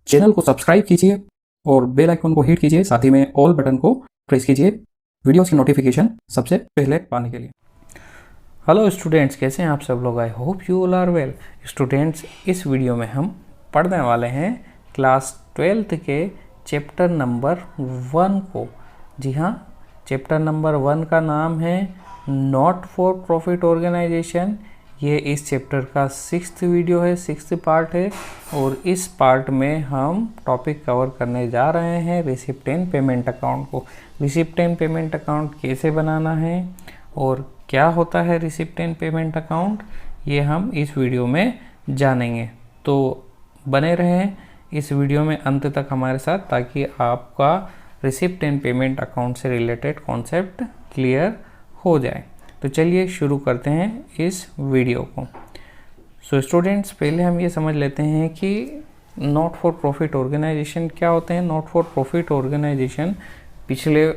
Channel को subscribe कीजिए और बेल आइकन को हिट कीजिए, साथ ही में ऑल बटन को प्रेस कीजिए वीडियोस की नोटिफिकेशन सबसे पहले पाने के लिए। हेलो स्टूडेंट्स, कैसे हैं आप सब लोग? I hope you all are well. Students, इस वीडियो में हम पढ़ने वाले हैं क्लास 12th के चैप्टर नंबर 1 को। जी हाँ, चैप्टर नंबर 1 का नाम है नॉट फॉर प्रॉफिट ऑर्गेनाइजेशन। ये इस चैप्टर का 6th वीडियो है, 6th पार्ट है, और इस पार्ट में हम टॉपिक कवर करने जा रहे हैं रिसिप्ट एंड पेमेंट अकाउंट को। रिसिप्ट एंड पेमेंट अकाउंट कैसे बनाना है और क्या होता है रिसिप्ट एंड पेमेंट अकाउंट, ये हम इस वीडियो में जानेंगे। तो बने रहें इस वीडियो में अंत तक हमारे साथ, ताकि आपका रिसिप्ट एंड पेमेंट अकाउंट से रिलेटेड कॉन्सेप्ट क्लियर हो जाए। तो चलिए शुरू करते हैं इस वीडियो को। सो स्टूडेंट्स, पहले हम ये समझ लेते हैं कि नॉट फॉर प्रॉफिट ऑर्गेनाइजेशन क्या होते हैं। नॉट फॉर प्रॉफिट ऑर्गेनाइजेशन पिछले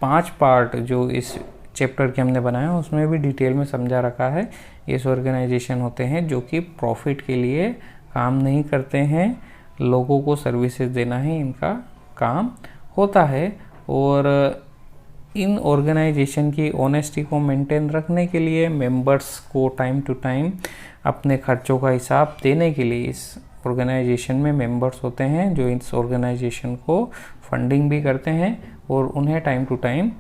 5 पार्ट जो इस चैप्टर के हमने बनाया उसमें भी डिटेल में समझा रखा है। इस ऑर्गेनाइजेशन होते हैं जो कि प्रॉफिट के लिए काम नहीं करते हैं, लोगों को सर्विसेज देना ही इनका काम होता है। और इन ऑर्गेनाइजेशन की ऑनेस्टी को मेंटेन रखने के लिए, मेंबर्स को टाइम टू टाइम अपने खर्चों का हिसाब देने के लिए इस ऑर्गेनाइजेशन में मेंबर्स होते हैं जो इस ऑर्गेनाइजेशन को फंडिंग भी करते हैं, और उन्हें टाइम टू टाइम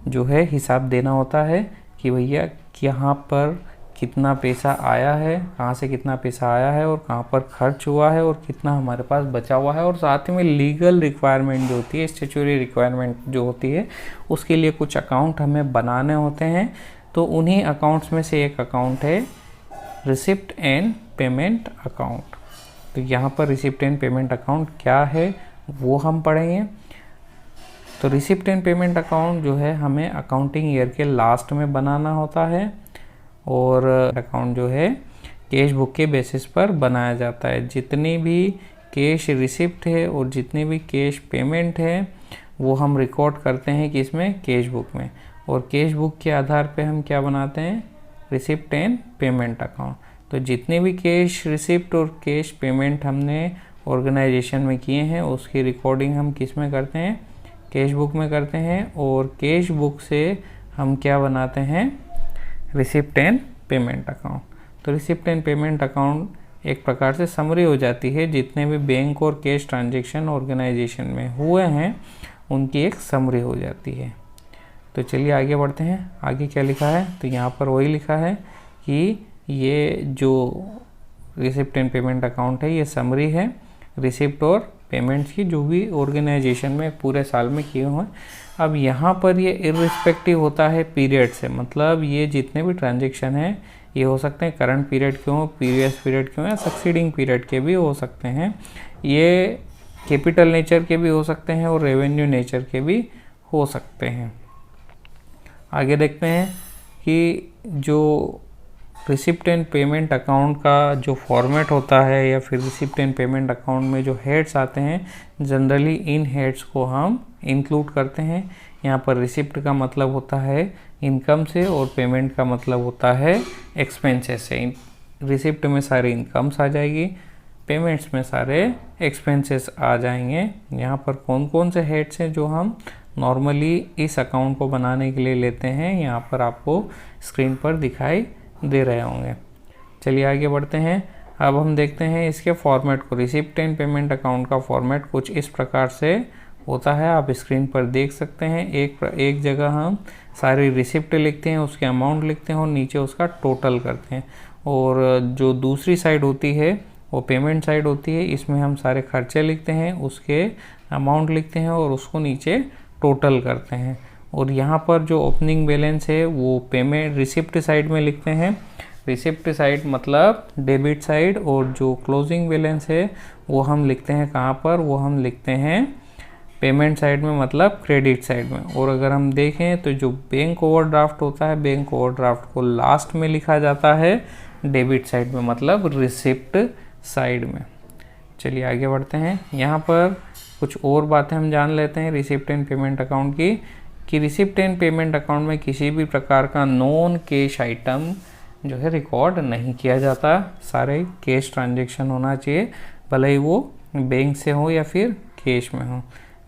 जो है हिसाब देना होता है कि भैया यहाँ पर कितना पैसा आया है, कहाँ से कितना पैसा आया है और कहाँ पर खर्च हुआ है और कितना हमारे पास बचा हुआ है। और साथ में लीगल रिक्वायरमेंट जो होती है, स्टैट्यूटरी रिक्वायरमेंट जो होती है, उसके लिए कुछ अकाउंट हमें बनाने होते हैं। तो उन्हीं अकाउंट्स में से एक अकाउंट है रिसिप्ट एंड पेमेंट अकाउंट। तो यहाँ पर रिसिप्ट एंड पेमेंट अकाउंट क्या है वो हम पढ़ेंगे। तो रिसिप्ट एंड पेमेंट अकाउंट जो है हमें अकाउंटिंग ईयर के लास्ट में बनाना होता है, और अकाउंट जो है कैश बुक के बेसिस पर बनाया जाता है। जितनी भी कैश रिसिप्ट है और जितनी भी कैश पेमेंट है वो हम रिकॉर्ड करते हैं कि इसमें कैश बुक में, और कैश बुक के आधार पे हम क्या बनाते हैं, रिसिप्ट एंड पेमेंट अकाउंट। तो जितनी भी कैश रिसिप्ट और कैश पेमेंट हमने ऑर्गेनाइजेशन में किए हैं उसकी रिकॉर्डिंग हम किस में करते हैं, कैश बुक में करते हैं। और कैश बुक से हम क्या बनाते हैं, रिसिप्ट एंड पेमेंट अकाउंट। तो रिसिप्ट एंड पेमेंट अकाउंट एक प्रकार से समरी हो जाती है, जितने भी बैंक और कैश ट्रांजैक्शन ऑर्गेनाइजेशन में हुए हैं उनकी एक समरी हो जाती है। तो चलिए आगे बढ़ते हैं। आगे क्या लिखा है, तो यहाँ पर वही लिखा है कि ये जो रिसिप्ट एंड पेमेंट अकाउंट है ये समरी है रिसिप्ट और पेमेंट्स की जो भी ऑर्गेनाइजेशन में पूरे साल में किए हुए हैं। अब यहाँ पर ये इर्रिस्पेक्टिव होता है पीरियड से, मतलब ये जितने भी ट्रांजैक्शन हैं ये हो सकते हैं करंट पीरियड के हों, प्रीवियस पीरियड के हों, या सक्सीडिंग पीरियड के भी हो सकते हैं। ये कैपिटल नेचर के भी हो सकते हैं और रेवेन्यू नेचर के भी हो सकते हैं। आगे देखते हैं कि जो रिसिप्ट एंड पेमेंट अकाउंट का जो फॉर्मेट होता है, या फिर रिसिप्ट एंड पेमेंट अकाउंट में जो हेड्स आते हैं, जनरली इन हेड्स को हम इंक्लूड करते हैं। यहाँ पर रिसिप्ट का मतलब होता है इनकम से और पेमेंट का मतलब होता है एक्सपेंसेस से। रिसिप्ट में सारे इनकम्स आ जाएगी, पेमेंट्स में सारे एक्सपेंसेस आ जाएंगे। यहाँ पर कौन कौन से हेड्स हैं जो हम नॉर्मली इस अकाउंट को बनाने के लिए लेते हैं, यहाँ पर आपको स्क्रीन पर दिखाई दे रहे होंगे। चलिए आगे बढ़ते हैं। अब हम देखते हैं इसके फॉर्मेट को। रिसिप्ट एंड पेमेंट अकाउंट का फॉर्मेट कुछ इस प्रकार से होता है, आप स्क्रीन पर देख सकते हैं। एक जगह हम सारी रिसिप्ट लिखते हैं, उसके अमाउंट लिखते हैं और नीचे उसका टोटल करते हैं। और जो दूसरी साइड होती है वो पेमेंट साइड होती है, इसमें हम सारे खर्चे लिखते हैं, उसके अमाउंट लिखते हैं और उसको नीचे टोटल करते हैं। और यहाँ पर जो ओपनिंग बैलेंस है वो पेमेंट रिसिप्ट साइड में लिखते हैं। रिसिप्ट साइड मतलब डेबिट साइड, और जो क्लोजिंग बैलेंस है वो हम लिखते हैं कहाँ पर, वो हम लिखते हैं पेमेंट साइड में, मतलब क्रेडिट साइड में। और अगर हम देखें तो जो बैंक ओवरड्राफ्ट होता है, बैंक ओवरड्राफ्ट को लास्ट में लिखा जाता है डेबिट साइड में, मतलब रिसिप्ट साइड में। चलिए आगे बढ़ते हैं। यहाँ पर कुछ और बातें हम जान लेते हैं रिसिप्ट एंड पेमेंट अकाउंट की, कि रिसिप्ट एंड पेमेंट अकाउंट में किसी भी प्रकार का नॉन कैश आइटम जो है रिकॉर्ड नहीं किया जाता। सारे कैश ट्रांजैक्शन होना चाहिए, भले ही वो बैंक से हो या फिर कैश में हो।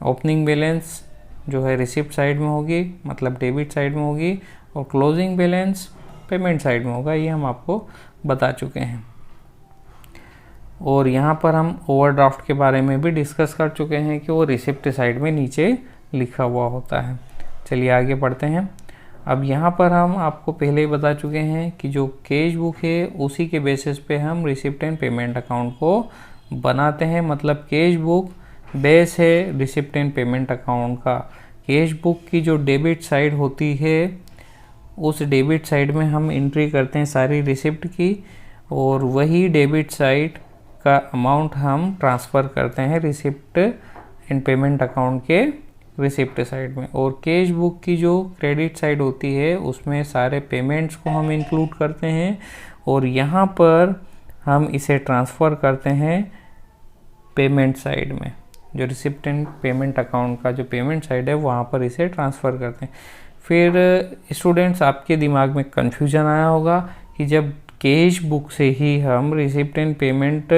ओपनिंग बैलेंस जो है रिसिप्ट साइड में होगी, मतलब डेबिट साइड में होगी, और क्लोजिंग बैलेंस पेमेंट साइड में होगा, ये हम आपको बता चुके हैं। और यहाँ पर हम ओवरड्राफ्ट के बारे में भी डिस्कस कर चुके हैं कि वो रिसिप्ट साइड में नीचे लिखा हुआ होता है। चलिए आगे बढ़ते हैं। अब यहाँ पर हम आपको पहले ही बता चुके हैं कि जो कैश बुक है उसी के बेसिस पे हम रिसिप्ट एंड पेमेंट अकाउंट को बनाते हैं। मतलब कैश बुक बेस है रिसिप्ट एंड पेमेंट अकाउंट का। कैश बुक की जो डेबिट साइड होती है उस डेबिट साइड में हम एंट्री करते हैं सारी रिसिप्ट की, और वही डेबिट साइड का अमाउंट हम ट्रांसफ़र करते हैं रिसिप्ट एंड पेमेंट अकाउंट के रिसिप्ट साइड में। और कैश बुक की जो क्रेडिट साइड होती है उसमें सारे पेमेंट्स को हम इंक्लूड करते हैं, और यहाँ पर हम इसे ट्रांसफ़र करते हैं पेमेंट साइड में। जो रिसिप्ट एंड पेमेंट अकाउंट का जो पेमेंट साइड है वहाँ पर इसे ट्रांसफ़र करते हैं। फिर स्टूडेंट्स, आपके दिमाग में कन्फ्यूजन आया होगा कि जब कैश बुक से ही हम रिसिप्ट एंड पेमेंट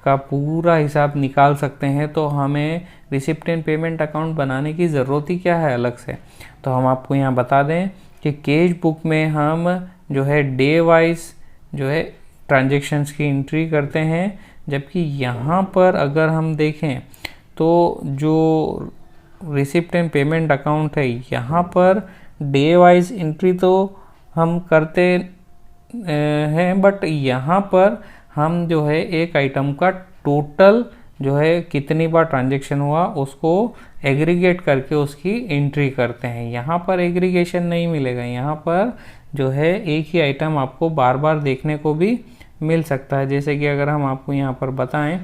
का पूरा हिसाब निकाल सकते हैं तो हमें रिसिप्ट एंड पेमेंट अकाउंट बनाने की ज़रूरत ही क्या है अलग से। तो हम आपको यहाँ बता दें कि कैश बुक में हम जो है डे वाइज जो है ट्रांजेक्शन्स की एंट्री करते हैं, जबकि यहाँ पर अगर हम देखें तो जो रिसिप्ट एंड पेमेंट अकाउंट है यहाँ पर डे वाइज एंट्री तो हम करते हैं, बट यहाँ पर हम जो है एक आइटम का टोटल जो है कितनी बार ट्रांजैक्शन हुआ उसको एग्रीगेट करके उसकी एंट्री करते हैं। यहाँ पर एग्रीगेशन नहीं मिलेगा, यहाँ पर जो है एक ही आइटम आपको बार बार देखने को भी मिल सकता है। जैसे कि अगर हम आपको यहाँ पर बताएं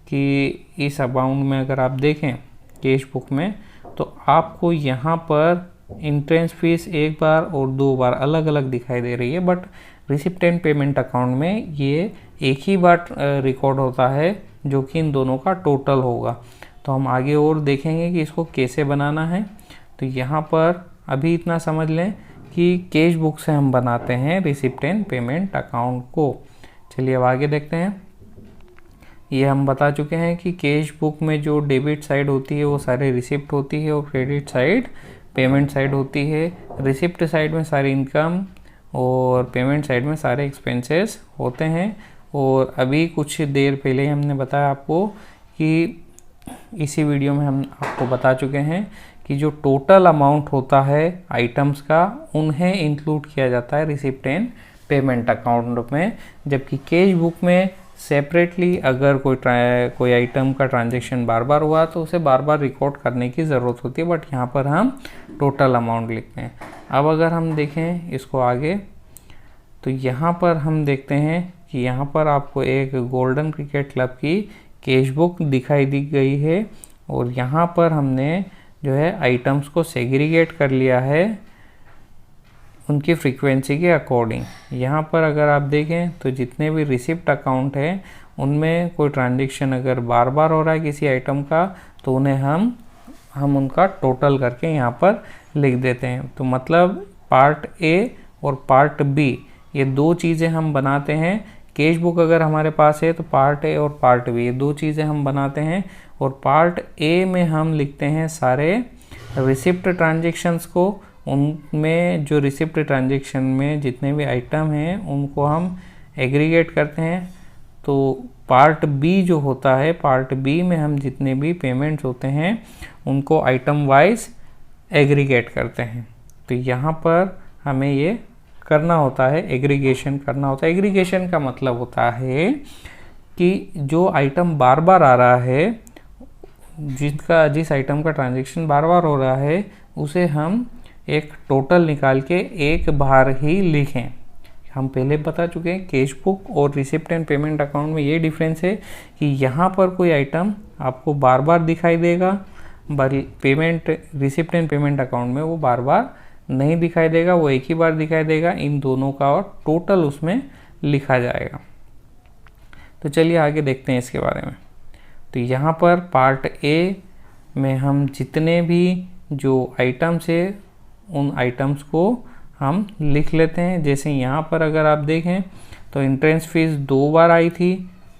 कि इस अमाउंट में अगर आप देखें कैश बुक में, तो आपको यहाँ पर इंट्रेंस फीस एक बार और दो बार अलग अलग दिखाई दे रही है, but receipt and payment account में ये एक ही बार रिकॉर्ड होता है जो कि इन दोनों का टोटल होगा। तो हम आगे और देखेंगे कि इसको कैसे बनाना है। तो यहाँ पर अभी इतना समझ लें कि कैश बुक से हम बनाते हैं रिसिप्ट एंड पेमेंट अकाउंट को। चलिए अब आगे देखते हैं। ये हम बता चुके हैं कि कैश बुक में जो डेबिट साइड होती है वो सारे रिसिप्ट होती है, और क्रेडिट साइड पेमेंट साइड होती है। रिसिप्ट साइड में सारी इनकम और पेमेंट साइड में सारे एक्सपेंसेस होते हैं। और अभी कुछ देर पहले हमने बताया आपको कि इसी वीडियो में हम आपको बता चुके हैं कि जो टोटल अमाउंट होता है आइटम्स का उन्हें इंक्लूड किया जाता है रिसिप्ट एंड पेमेंट अकाउंट में, जबकि कैश बुक में सेपरेटली अगर कोई आइटम का ट्रांजैक्शन बार बार हुआ तो उसे बार बार रिकॉर्ड करने की ज़रूरत होती है, बट यहाँ पर हम टोटल अमाउंट लिखते हैं। अब अगर हम देखें इसको आगे, तो यहाँ पर हम देखते हैं कि यहाँ पर आपको एक गोल्डन क्रिकेट क्लब की कैश बुक दिखाई दी गई है, और यहाँ पर हमने जो है आइटम्स को सेग्रीगेट कर लिया है उनकी फ्रीक्वेंसी के अकॉर्डिंग। यहाँ पर अगर आप देखें तो जितने भी रिसिप्ट अकाउंट है उनमें कोई ट्रांजैक्शन अगर बार बार हो रहा है किसी आइटम का तो उन्हें हम उनका टोटल करके यहाँ पर लिख देते हैं। तो मतलब पार्ट ए और पार्ट बी ये दो चीज़ें हम बनाते हैं। कैश बुक अगर हमारे पास है तो पार्ट ए और पार्ट बी ये दो चीज़ें हम बनाते हैं, और पार्ट ए में हम लिखते हैं सारे रिसिप्ट ट्रांजैक्शंस को। उनमें जो रिसिप्ट ट्रांजैक्शन में जितने भी आइटम हैं उनको हम एग्रीगेट करते हैं। तो पार्ट बी जो होता है, पार्ट बी में हम जितने भी पेमेंट्स होते हैं उनको आइटम वाइज एग्रीगेट करते हैं। तो यहाँ पर हमें ये करना होता है, एग्रीगेशन करना होता है। एग्रीगेशन का मतलब होता है कि जो आइटम बार बार आ रहा है, जिस आइटम का ट्रांजैक्शन बार बार हो रहा है, उसे हम एक टोटल निकाल के एक बार ही लिखें। हम पहले बता चुके हैं कैश बुक और रिसिप्ट एंड पेमेंट अकाउंट में ये डिफरेंस है कि यहाँ पर कोई आइटम आपको बार बार दिखाई देगा, रिसिप्ट एंड पेमेंट अकाउंट में वो बार बार नहीं दिखाई देगा, वो एक ही बार दिखाई देगा। इन दोनों का और टोटल उसमें लिखा जाएगा। तो चलिए आगे देखते हैं इसके बारे में। तो यहाँ पर पार्ट ए में हम जितने भी जो आइटम्स है उन आइटम्स को हम लिख लेते हैं। जैसे यहाँ पर अगर आप देखें तो एंट्रेंस फीस 2 बार आई थी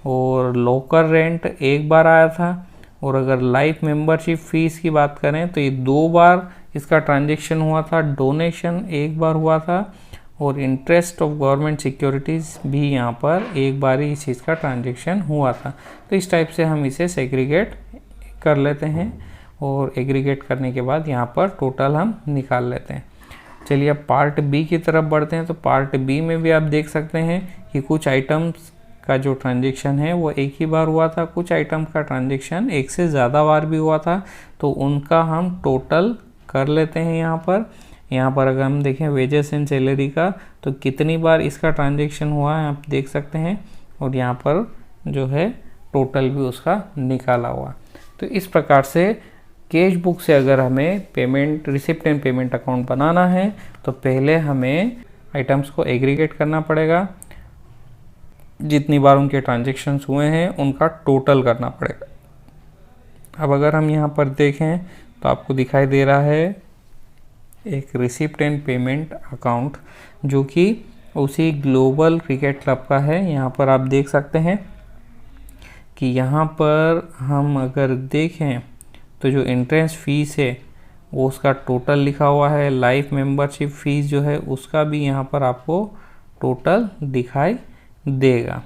और लोकल रेंट एक बार आया था। और अगर लाइफ मेंबरशिप फीस की बात करें तो ये 2 बार इसका ट्रांजैक्शन हुआ था। डोनेशन एक बार हुआ था और इंटरेस्ट ऑफ गवर्नमेंट सिक्योरिटीज़ भी यहाँ पर एक बार ही इस चीज़ का ट्रांजैक्शन हुआ था। तो इस टाइप से हम इसे सेग्रीगेट कर लेते हैं और एग्रीगेट करने के बाद यहाँ पर टोटल हम निकाल लेते हैं। चलिए अब पार्ट बी की तरफ बढ़ते हैं। तो पार्ट बी में भी आप देख सकते हैं कि कुछ आइटम्स का जो ट्रांजैक्शन है वो एक ही बार हुआ था, कुछ आइटम का ट्रांजैक्शन एक से ज़्यादा बार भी हुआ था। तो उनका हम टोटल कर लेते हैं यहाँ पर अगर हम देखें वेजेस एंड सैलरी का तो कितनी बार इसका ट्रांजैक्शन हुआ है आप देख सकते हैं और यहाँ पर जो है टोटल भी उसका निकाला हुआ। तो इस प्रकार से कैश बुक से अगर हमें payment receipt and payment account बनाना है तो पहले हमें आइटम्स को एग्रीगेट करना पड़ेगा, जितनी बार उनके ट्रांजैक्शंस हुए हैं उनका टोटल करना पड़ेगा। अब अगर हम यहाँ पर देखें तो आपको दिखाई दे रहा है एक रिसिप्ट एंड पेमेंट अकाउंट जो कि उसी ग्लोबल क्रिकेट क्लब का है। यहाँ पर आप देख सकते हैं कि यहाँ पर हम अगर देखें तो जो एंट्रेंस फीस है वो उसका टोटल लिखा हुआ है। लाइफ मेंबरशिप फीस जो है उसका भी यहाँ पर आपको टोटल दिखाई देगा।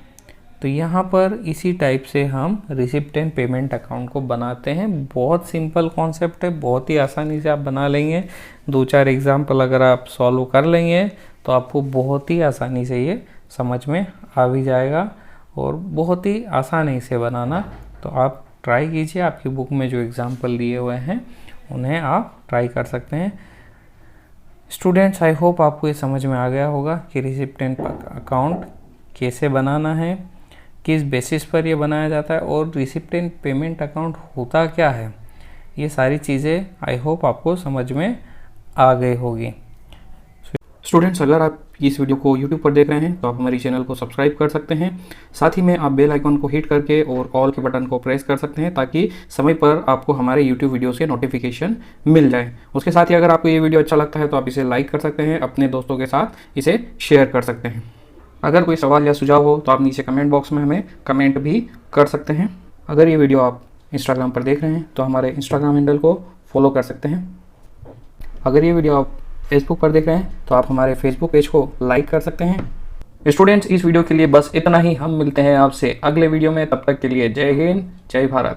तो यहाँ पर इसी टाइप से हम रिसिप्ट एंड पेमेंट अकाउंट को बनाते हैं। बहुत सिंपल कॉन्सेप्ट है, बहुत ही आसानी से आप बना लेंगे। 2-4 एग्जाम्पल अगर आप सॉल्व कर लेंगे तो आपको बहुत ही आसानी से ये समझ में आ भी जाएगा और बहुत ही आसानी से बनाना। तो आप ट्राई कीजिए, आपकी बुक में जो एग्जाम्पल दिए हुए हैं उन्हें आप ट्राई कर सकते हैं। स्टूडेंट्स, आई होप आपको ये समझ में आ गया होगा कि रिसिप्ट एंड अकाउंट कैसे बनाना है, किस बेसिस पर ये बनाया जाता है और रिसिप्ट एंड पेमेंट अकाउंट होता क्या है। ये सारी चीज़ें आई होप आपको समझ में आ गई होगी। स्टूडेंट्स, अगर आप इस वीडियो को YouTube पर देख रहे हैं तो आप हमारी चैनल को सब्सक्राइब कर सकते हैं। साथ ही में आप बेल आइकन को हिट करके और ऑल के बटन को प्रेस कर सकते हैं ताकि समय पर आपको हमारे YouTube वीडियोस के नोटिफिकेशन मिल जाए। उसके साथ ही अगर आपको ये वीडियो अच्छा लगता है तो आप इसे लाइक कर सकते हैं, अपने दोस्तों के साथ इसे शेयर कर सकते हैं। अगर कोई सवाल या सुझाव हो तो आप नीचे कमेंट बॉक्स में हमें कमेंट भी कर सकते हैं। अगर ये वीडियो आप इंस्टाग्राम पर देख रहे हैं तो हमारे इंस्टाग्राम हैंडल को फॉलो कर सकते हैं। अगर ये वीडियो आप फेसबुक पर देख रहे हैं तो आप हमारे फेसबुक पेज को लाइक कर सकते हैं। स्टूडेंट्स, इस वीडियो के लिए बस इतना ही। हम मिलते हैं आपसे अगले वीडियो में, तब तक के लिए जय हिंद, जय भारत।